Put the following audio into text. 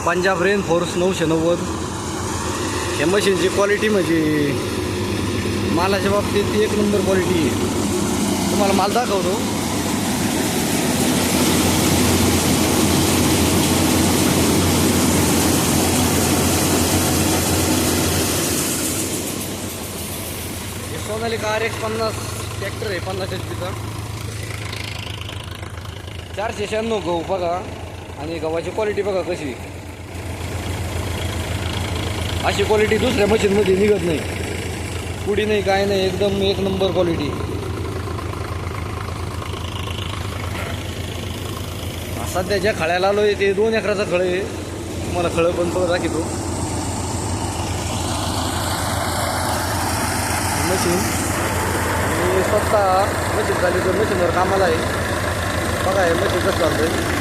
Punjab rain force 990. या मशीनची quality म्हणजे मालाच्या बाबतीत एक नंबर क्वालिटी आहे. तुम्हाला माल दाखवतो. सोनालिका RX50 ट्रॅक्टर आहे 50 HP चा. 496 गहू बघा आणि गव्हाची क्वालिटी बघा कशी. अशी क्वालिटी दुसऱ्या मशीनमध्ये निघत नाही. पुढी नाही काय नाही, एकदम एक नंबर क्वालिटी. सध्या ज्या खळ्याला आलो आहे ते 2 एकराचा खळ आहे. तुम्हाला खळं पण थोडं दाखवतो. मशीन मी स्वतः मशीन झाली तर मशीनवर कामाला आहे. बघा हे मशीन कसं चालतं आहे.